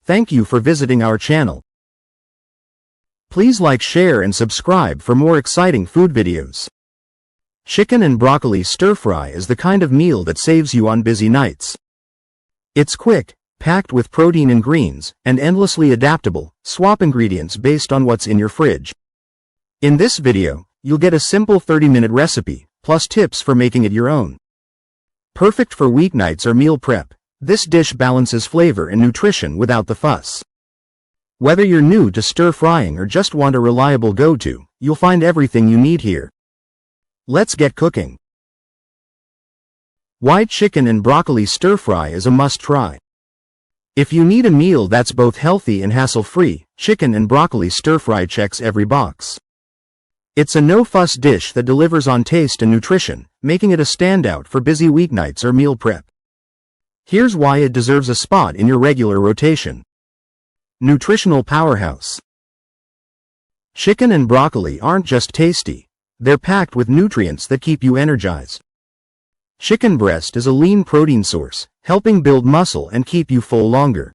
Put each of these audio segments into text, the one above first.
Thank you for visiting our channel. Please like, share and subscribe for more exciting food videos. Chicken and broccoli stir-fry is the kind of meal that saves you on busy nights. It's quick, packed with protein and greens, and endlessly adaptable. Swap ingredients based on what's in your fridge. In this video, you'll get a simple 30-minute recipe, plus tips for making it your own. Perfect for weeknights or meal prep, this dish balances flavor and nutrition without the fuss. Whether you're new to stir-frying or just want a reliable go-to, you'll find everything you need here. Let's get cooking. White chicken and broccoli stir-fry is a must-try. If you need a meal that's both healthy and hassle-free, chicken and broccoli stir-fry checks every box. It's a no-fuss dish that delivers on taste and nutrition, making it a standout for busy weeknights or meal prep. Here's why it deserves a spot in your regular rotation. Nutritional powerhouse. Chicken and broccoli aren't just tasty, they're packed with nutrients that keep you energized. Chicken breast is a lean protein source, helping build muscle and keep you full longer.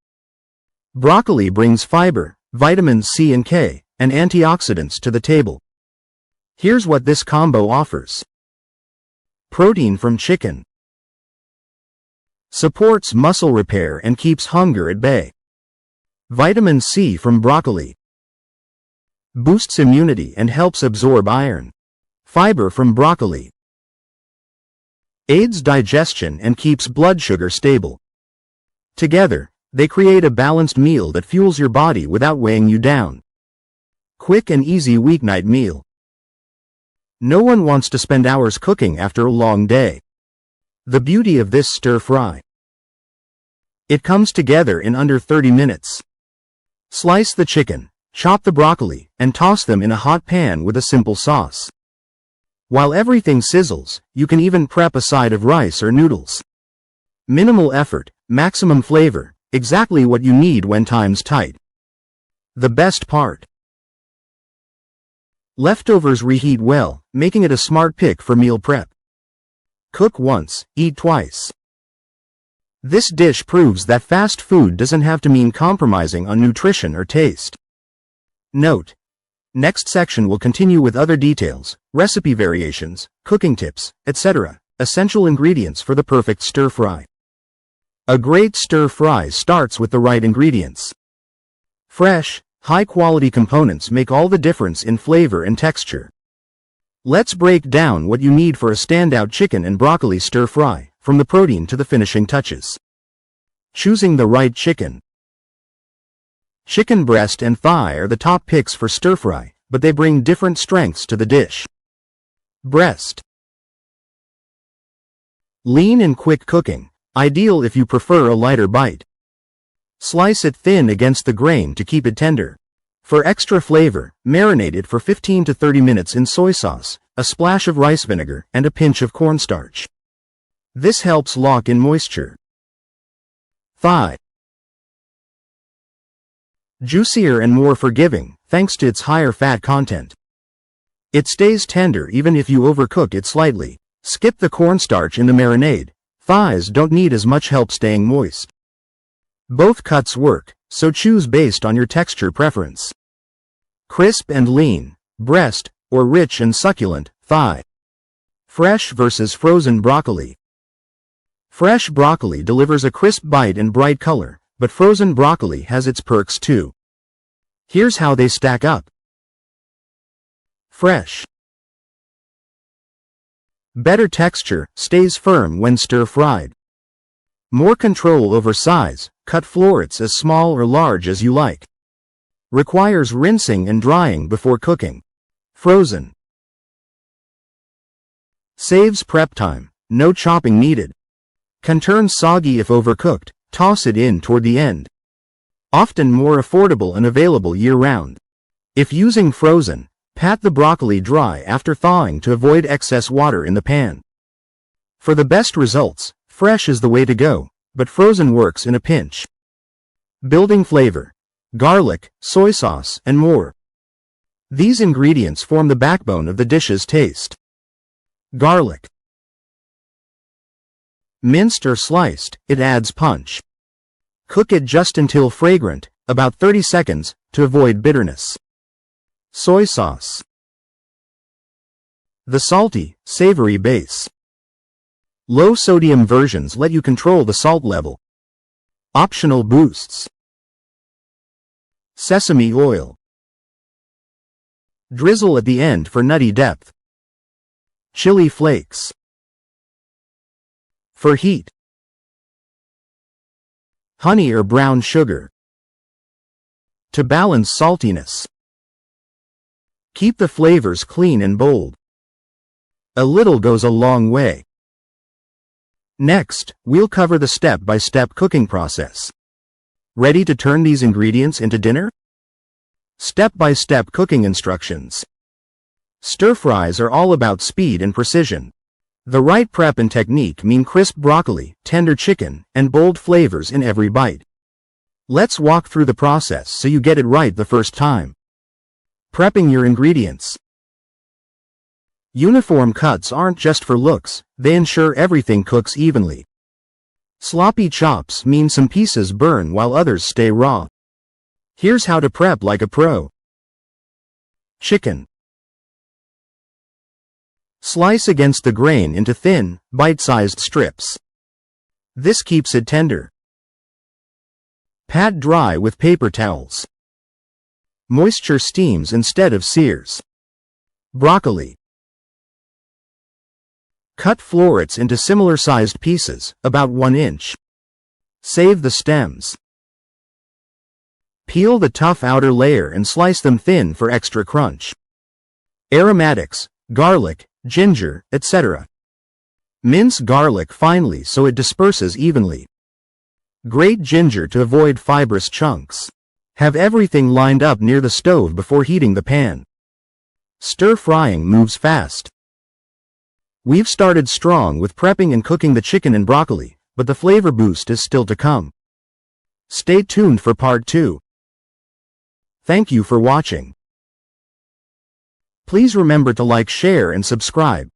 Broccoli brings fiber, vitamins C and K, and antioxidants to the table. Here's what this combo offers. Protein from chicken. Supports muscle repair and keeps hunger at bay. Vitamin C from broccoli. Boosts immunity and helps absorb iron. Fiber from broccoli. Aids digestion and keeps blood sugar stable. Together, they create a balanced meal that fuels your body without weighing you down. Quick and easy weeknight meal. No one wants to spend hours cooking after a long day. The beauty of this stir-fry. It comes together in under 30 minutes. Slice the chicken, chop the broccoli, and toss them in a hot pan with a simple sauce. While everything sizzles, you can even prep a side of rice or noodles. Minimal effort, maximum flavor, exactly what you need when time's tight. The best part. Leftovers reheat well, making it a smart pick for meal prep. Cook once, eat twice. This dish proves that fast food doesn't have to mean compromising on nutrition or taste. Note: next section will continue with other details, recipe variations, cooking tips, etc., essential ingredients for the perfect stir-fry. A great stir-fry starts with the right ingredients. Fresh, high-quality components make all the difference in flavor and texture. Let's break down what you need for a standout chicken and broccoli stir-fry, from the protein to the finishing touches. Choosing the right chicken. Chicken breast and thigh are the top picks for stir-fry, but they bring different strengths to the dish. Breast. Lean and quick cooking, ideal if you prefer a lighter bite. Slice it thin against the grain to keep it tender. For extra flavor, marinate it for 15 to 30 minutes in soy sauce, a splash of rice vinegar, and a pinch of cornstarch. This helps lock in moisture. Thigh. Juicier and more forgiving, thanks to its higher fat content. It stays tender even if you overcook it slightly. Skip the cornstarch in the marinade. Thighs don't need as much help staying moist. Both cuts work, so choose based on your texture preference. Crisp and lean, breast, or rich and succulent, thigh. Fresh versus frozen broccoli. Fresh broccoli delivers a crisp bite and bright color, but frozen broccoli has its perks too. Here's how they stack up. Fresh. Better texture, stays firm when stir-fried. More control over size, cut florets as small or large as you like. Requires rinsing and drying before cooking. Frozen. Saves prep time, no chopping needed. Can turn soggy if overcooked, toss it in toward the end. Often more affordable and available year-round. If using frozen, pat the broccoli dry after thawing to avoid excess water in the pan. For the best results, fresh is the way to go, but frozen works in a pinch. Building flavor. Garlic, soy sauce, and more. These ingredients form the backbone of the dish's taste. Garlic. Minced or sliced, it adds punch. Cook it just until fragrant, about 30 seconds, to avoid bitterness. Soy sauce. The salty, savory base. Low-sodium versions let you control the salt level. Optional boosts. Sesame oil. Drizzle at the end for nutty depth. Chili flakes. For heat. Honey or brown sugar. To balance saltiness. Keep the flavors clean and bold. A little goes a long way. Next, we'll cover the step-by-step cooking process. Ready to turn these ingredients into dinner? Step-by-step cooking instructions. Stir-fries are all about speed and precision. The right prep and technique mean crisp broccoli, tender chicken, and bold flavors in every bite. Let's walk through the process so you get it right the first time. Prepping your ingredients. Uniform cuts aren't just for looks, they ensure everything cooks evenly. Sloppy chops mean some pieces burn while others stay raw. Here's how to prep like a pro. Chicken. Slice against the grain into thin, bite-sized strips. This keeps it tender. Pat dry with paper towels. Moisture steams instead of sears. Broccoli. Cut florets into similar-sized pieces, about 1 inch. Save the stems. Peel the tough outer layer and slice them thin for extra crunch. Aromatics, garlic, ginger, etc. Mince garlic finely so it disperses evenly. Grate ginger to avoid fibrous chunks. Have everything lined up near the stove before heating the pan. Stir-frying moves fast. We've started strong with prepping and cooking the chicken and broccoli, but the flavor boost is still to come. Stay tuned for part 2. Thank you for watching. Please remember to like, share, and subscribe.